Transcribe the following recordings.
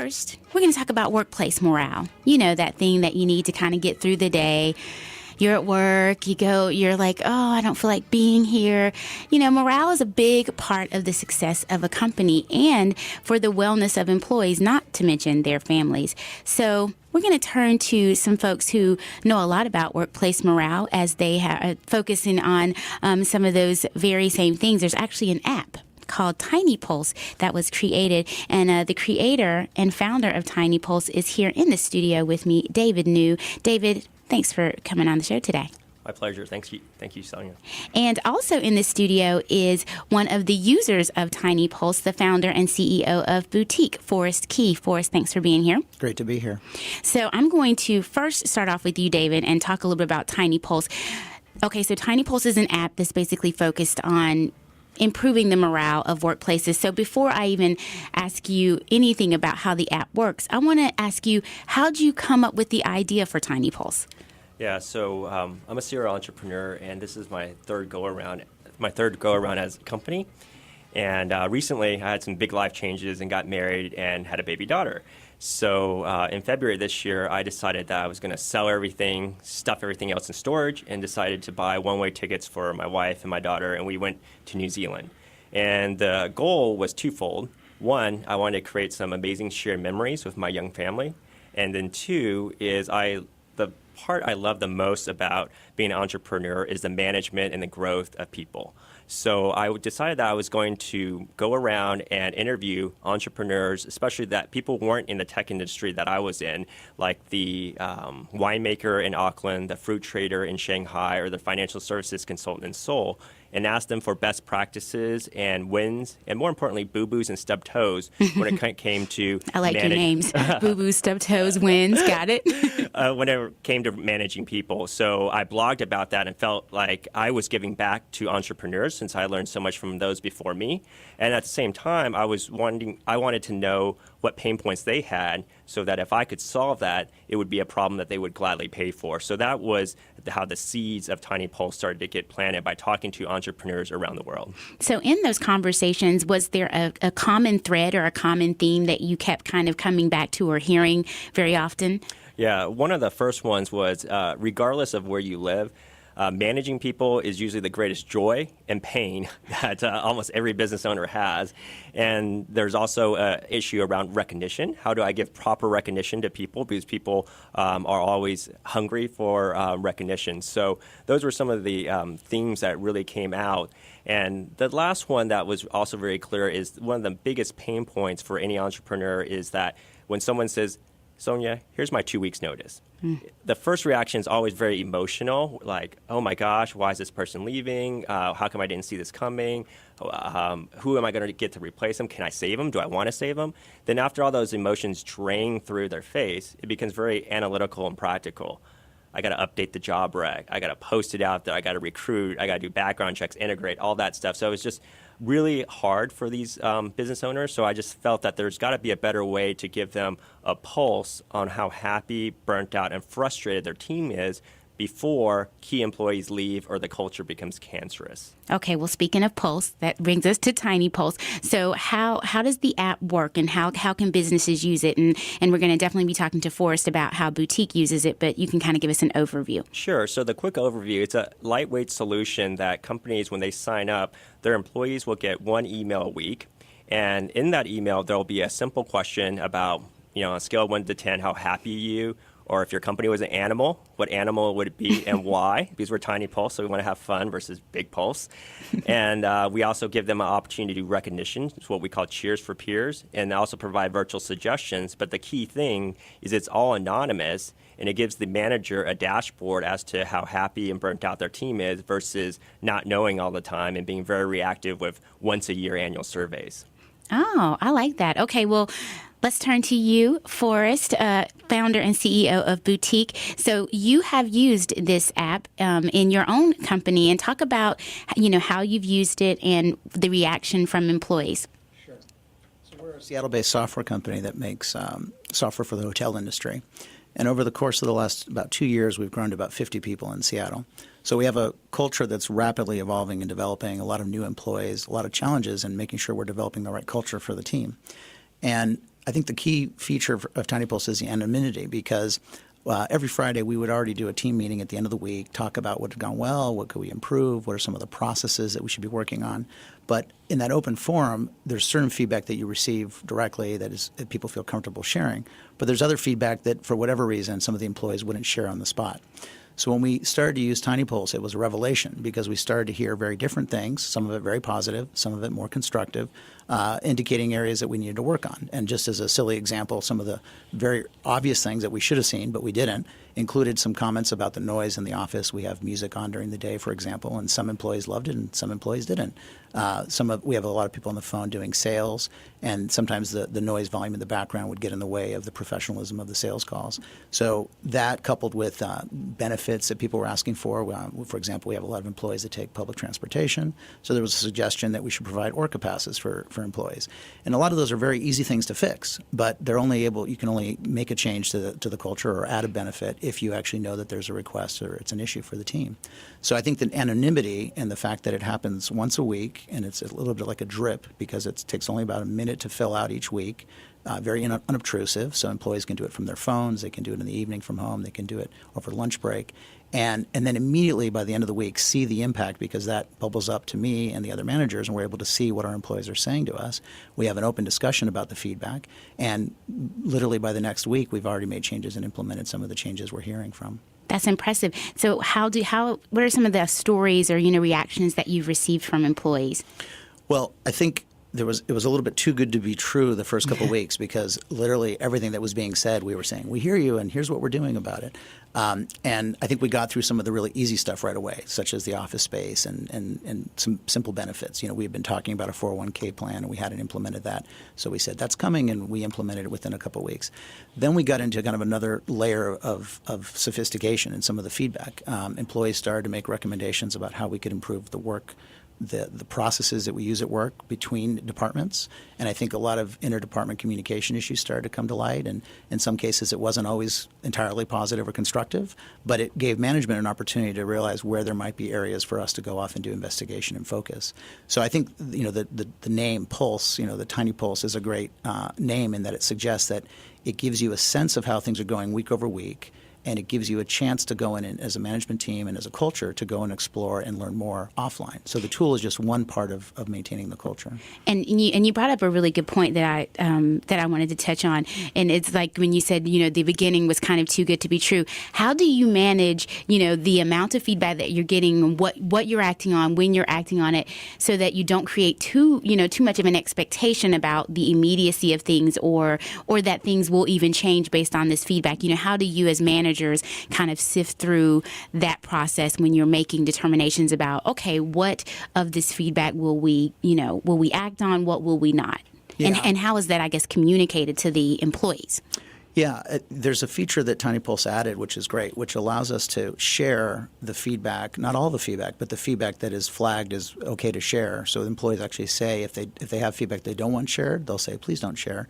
first, we're going to talk about workplace morale. You know, that thing that you need to kind of get through the day. You're at work, you're like, oh, I don't feel like being here. You know, morale is a big part of the success of a company and for the wellness of employees, not to mention their families. So we're going to turn to some folks who know a lot about workplace morale as they are focusing on some of those very same things. There's actually an app called TinyPulse that was created, and the creator and founder of TinyPulse is here in the studio with me, David Niu. David, thanks for coming on the show today. My pleasure. Thank you, Sonya. And also in the studio is one of the users of TinyPulse, the founder and CEO of buuteeq, Forrest Key. Forrest, thanks for being here. Great to be here. So I'm going to first start off with you, David, and talk a little bit about TinyPulse. Okay, so TinyPulse is an app that's basically focused on improving the morale of workplaces. So before I even ask you anything about how the app works, I want to ask you, how'd you come up with the idea for TinyPulse? Yeah, so I'm a serial entrepreneur, and this is my third go around as a company. And recently, I had some big life changes and got married and had a baby daughter. So in February this year, I decided that I was going to sell everything, stuff everything else in storage, and decided to buy one-way tickets for my wife and my daughter, and we went to New Zealand. And the goal was twofold. One, I wanted to create some amazing shared memories with my young family. And then two is the part I love the most about being an entrepreneur is the management and the growth of people. So I decided that I was going to go around and interview entrepreneurs, especially that people weren't in the tech industry that I was in, like the winemaker in Auckland, the fruit trader in Shanghai, or the financial services consultant in Seoul, and ask them for best practices and wins, and more importantly, boo-boos and stubbed toes when it came to I like your names. Boo-boos, stubbed toes, wins. Got it? When it came to managing people. So I blogged about that and felt like I was giving back to entrepreneurs since I learned so much from those before me. And at the same time, I wanted to know what pain points they had so that if I could solve that, it would be a problem that they would gladly pay for. So that was how the seeds of TinyPulse started to get planted, by talking to entrepreneurs around the world. So in those conversations, was there a common thread or a common theme that you kept kind of coming back to or hearing very often? Yeah, one of the first ones was regardless of where you live, managing people is usually the greatest joy and pain that almost every business owner has. And there's also an issue around recognition. How do I give proper recognition to people? Because people are always hungry for recognition. So those were some of the themes that really came out. And the last one that was also very clear is one of the biggest pain points for any entrepreneur is that when someone says, Sonya, here's my 2 weeks notice. The first reaction is always very emotional, like, oh my gosh, why is this person leaving? How come I didn't see this coming? Who am I going to get to replace them? Can I save them? Do I want to save them? Then after all those emotions drain through their face, it becomes very analytical and practical. I got to update the job rec. I got to post it out there. I got to recruit. I got to do background checks, integrate, all that stuff. So it was just really hard for these business owners. So I just felt that there's got to be a better way to give them a pulse on how happy, burnt out, and frustrated their team is before key employees leave or the culture becomes cancerous. Okay, well, speaking of Pulse, that brings us to TinyPulse. So how does the app work, and how can businesses use it? And we're going to definitely be talking to Forrest about how buuteeq uses it, but you can kind of give us an overview. Sure. So the quick overview, it's a lightweight solution that companies, when they sign up, their employees will get one email a week. And in that email, there will be a simple question about, on a scale of 1 to 10, how happy are you? Or if your company was an animal, what animal would it be and why? Because we're TinyPulse, so we want to have fun versus Big Pulse. And we also give them an opportunity to do recognition. It's what we call cheers for peers, and also provide virtual suggestions. But the key thing is it's all anonymous, and it gives the manager a dashboard as to how happy and burnt out their team is versus not knowing all the time and being very reactive with once-a-year annual surveys. Oh, I like that. Okay, well, let's turn to you, Forrest, founder and CEO of buuteeq. So you have used this app in your own company, and talk about, how you've used it and the reaction from employees. Sure. So we're a Seattle-based software company that makes software for the hotel industry. And over the course of the last about 2 years, we've grown to about 50 people in Seattle. So we have a culture that's rapidly evolving and developing, a lot of new employees, a lot of challenges in making sure we're developing the right culture for the team. And I think the key feature of TinyPulse is the anonymity, because every Friday we would already do a team meeting at the end of the week, talk about what had gone well, what could we improve, what are some of the processes that we should be working on. But in that open forum, there's certain feedback that you receive directly that people feel comfortable sharing. But there's other feedback that, for whatever reason, some of the employees wouldn't share on the spot. So when we started to use TinyPulse, it was a revelation, because we started to hear very different things, some of it very positive, some of it more constructive, indicating areas that we needed to work on. And just as a silly example, some of the very obvious things that we should have seen but we didn't included some comments about the noise in the office. We have music on during the day, for example, and some employees loved it and some employees didn't. We have a lot of people on the phone doing sales, and sometimes the noise volume in the background would get in the way of the professionalism of the sales calls. So that, coupled with benefits that people were asking for example, we have a lot of employees that take public transportation, so there was a suggestion that we should provide Orca passes for employees. And a lot of those are very easy things to fix, but you can only make a change to the culture or add a benefit if you actually know that there's a request or it's an issue for the team. So I think that anonymity and the fact that it happens once a week, and it's a little bit like a drip because it takes only about a minute to fill out each week, very unobtrusive, so employees can do it from their phones, they can do it in the evening from home, they can do it over lunch break, and then immediately by the end of the week see the impact, because that bubbles up to me and the other managers, and we're able to see what our employees are saying to us. We have an open discussion about the feedback, and literally by the next week we've already made changes and implemented some of the changes we're hearing from. That's impressive. So what are some of the stories or reactions that you've received from employees? Well, I think it was a little bit too good to be true the first couple of weeks, because literally everything that was being said, we were saying, we hear you and here's what we're doing about it. And I think we got through some of the really easy stuff right away, such as the office space and some simple benefits. We had been talking about a 401k plan and we hadn't implemented that. So we said, that's coming, and we implemented it within a couple of weeks. Then we got into kind of another layer of sophistication in some of the feedback. Employees started to make recommendations about how we could improve the work, the processes that we use at work between departments. And I think a lot of interdepartment communication issues started to come to light. And in some cases, it wasn't always entirely positive or constructive, but it gave management an opportunity to realize where there might be areas for us to go off and do investigation and focus. So I think, the name Pulse, the TinyPulse is a great name, in that it suggests that it gives you a sense of how things are going week over week. And it gives you a chance to go in and, as a management team and as a culture, to go and explore and learn more offline. So the tool is just one part of maintaining the culture. And you brought up a really good point that I wanted to touch on. And it's like when you said, the beginning was kind of too good to be true. How do you manage, the amount of feedback that you're getting, what you're acting on, when you're acting on it, so that you don't create too much of an expectation about the immediacy of things, or that things will even change based on this feedback? How do you as managers kind of sift through that process when you're making determinations about, okay, what of this feedback will we act on, what will we not? Yeah. And how is that, I guess, communicated to the employees? Yeah, there's a feature that TinyPulse added, which is great, which allows us to share the feedback, not all the feedback, but the feedback that is flagged as okay to share. So employees actually say if they have feedback they don't want shared, they'll say, please don't share.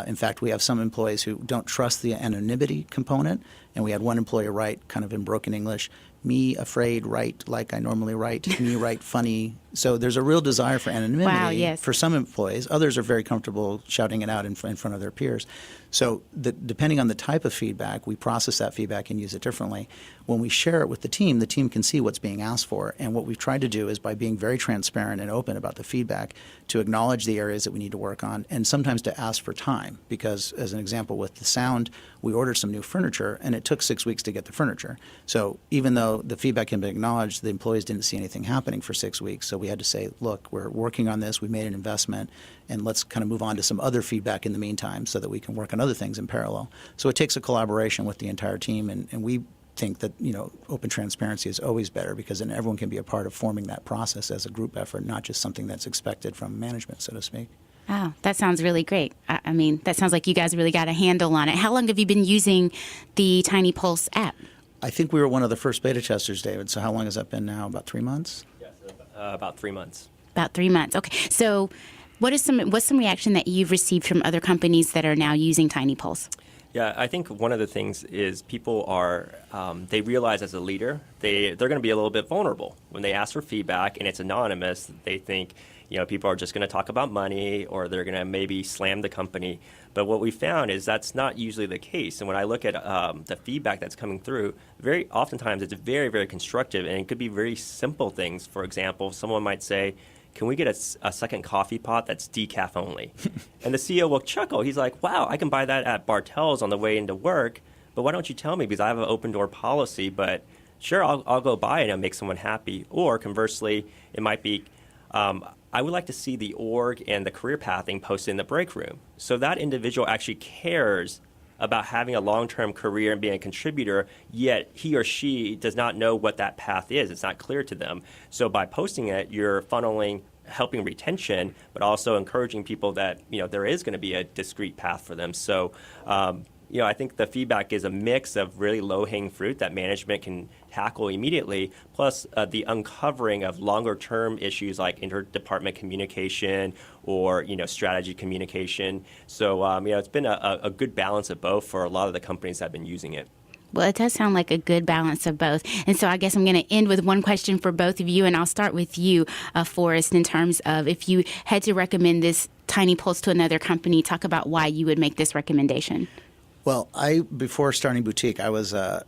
In fact, we have some employees who don't trust the anonymity component, and we had one employee write, kind of in broken English, me afraid write like I normally write, me write funny. So there's a real desire for anonymity for some employees. Others are very comfortable shouting it out in front of their peers. So depending on the type of feedback, we process that feedback and use it differently. When we share it with the team can see what's being asked for. And what we've tried to do is, by being very transparent and open about the feedback, to acknowledge the areas that we need to work on, and sometimes to ask for time. Because, as an example, with the sound, we ordered some new furniture, and it took 6 weeks to get the furniture. So even though the feedback had been acknowledged, the employees didn't see anything happening for 6 weeks. So we had to say, look, we're working on this, we made an investment, and let's kind of move on to some other feedback in the meantime so that we can work on other things in parallel. So it takes a collaboration with the entire team, and we think that open transparency is always better, because then everyone can be a part of forming that process as a group effort, not just something that's expected from management, so to speak. Oh, that sounds really great. I mean, that sounds like you guys really got a handle on it. How long have you been using the TinyPulse app? I think we were one of the first beta testers, David. So how long has that been now? About 3 months? Yes, about 3 months. About 3 months. Okay. So what's some reaction that you've received from other companies that are now using TinyPulse? Yeah, I think one of the things is people are, they realize as a leader, they're going to be a little bit vulnerable. When they ask for feedback and it's anonymous, they think, People are just going to talk about money, or they're going to maybe slam the company. But what we found is that's not usually the case. And when I look at the feedback that's coming through, very oftentimes it's very, very constructive, and it could be very simple things. For example, someone might say, can we get a second coffee pot that's decaf only? And the CEO will chuckle. He's like, wow, I can buy that at Bartell's on the way into work, but why don't you tell me? Because I have an open door policy, but sure, I'll go buy it and make someone happy. Or conversely, it might be, I would like to see the org and the career pathing posted in the break room. So that individual actually cares about having a long-term career and being a contributor, yet he or she does not know what that path is. It's not clear to them. So by posting it, you're funneling, helping retention, but also encouraging people that, there is going to be a discrete path for them. So, I think the feedback is a mix of really low-hanging fruit that management can tackle immediately, plus the uncovering of longer-term issues like interdepartment communication or, strategy communication. So, it's been a good balance of both for a lot of the companies that have been using it. Well, it does sound like a good balance of both. And so I guess I'm going to end with one question for both of you, and I'll start with you, Forrest, in terms of if you had to recommend this TinyPulse to another company, talk about why you would make this recommendation. Well, before starting buuteeq, I was a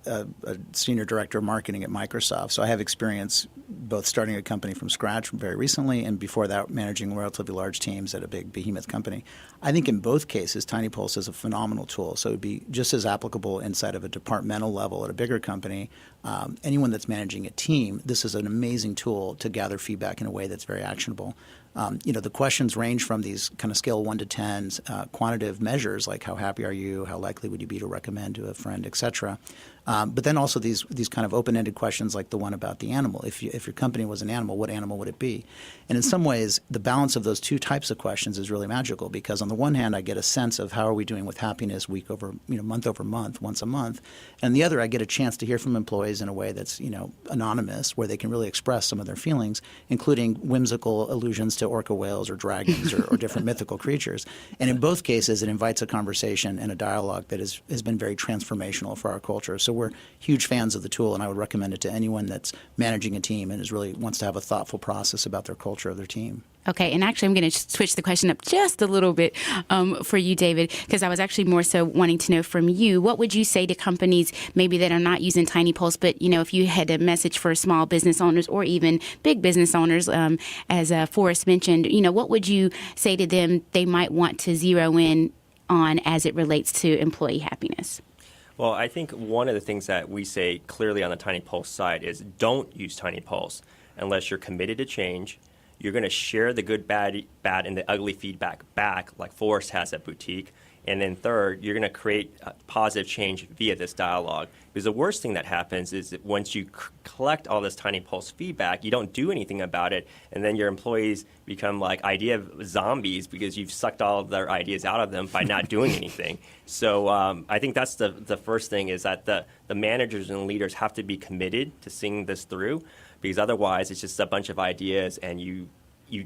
senior director of marketing at Microsoft, so I have experience both starting a company from scratch very recently, and before that, managing relatively large teams at a big behemoth company. I think in both cases, TinyPulse is a phenomenal tool, so it would be just as applicable inside of a departmental level at a bigger company. Anyone that's managing a team, this is an amazing tool to gather feedback in a way that's very actionable. The questions range from these kind of scale 1 to 10 quantitative measures like how happy are you, how likely would you be to recommend to a friend, et cetera. But then also these kind of open-ended questions like the one about the animal. If your company was an animal, what animal would it be? And in some ways, the balance of those two types of questions is really magical because on the one hand, I get a sense of how are we doing with happiness week over, month over month, once a month. And the other, I get a chance to hear from employees in a way that's, anonymous, where they can really express some of their feelings, including whimsical allusions to orca whales or dragons or different mythical creatures. And in both cases, it invites a conversation and a dialogue that has been very transformational for our culture. So we're huge fans of the tool, and I would recommend it to anyone that's managing a team and wants to have a thoughtful process about their culture of their team. Okay, and actually I'm going to switch the question up just a little bit for you, David, because I was actually more so wanting to know from you, what would you say to companies maybe that are not using TinyPulse, but, if you had a message for small business owners or even big business owners, as Forrest mentioned, what would you say to them they might want to zero in on as it relates to employee happiness? Well, I think one of the things that we say clearly on the TinyPulse side is don't use TinyPulse unless you're committed to change. You're going to share the good, bad, and the ugly feedback back like Forrest has at buuteeq. And then third, you're going to create positive change via this dialogue. Because the worst thing that happens is that once you collect all this TinyPulse feedback, you don't do anything about it, and then your employees become like idea zombies because you've sucked all of their ideas out of them by not doing anything. So I think that's the first thing is that the managers and leaders have to be committed to seeing this through, because otherwise it's just a bunch of ideas and you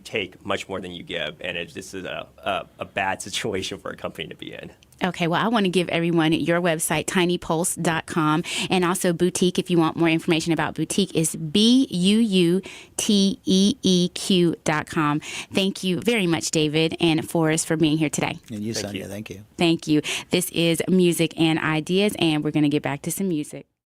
take much more than you give, and this is a bad situation for a company to be in. Okay, well, I want to give everyone your website, tinypulse.com, and also buuteeq. If you want more information about buuteeq, is buuteeq.com. Thank you very much, David and Forrest, for being here today. And you, Sonya, thank you. Thank you. This is Music and Ideas, and we're going to get back to some music.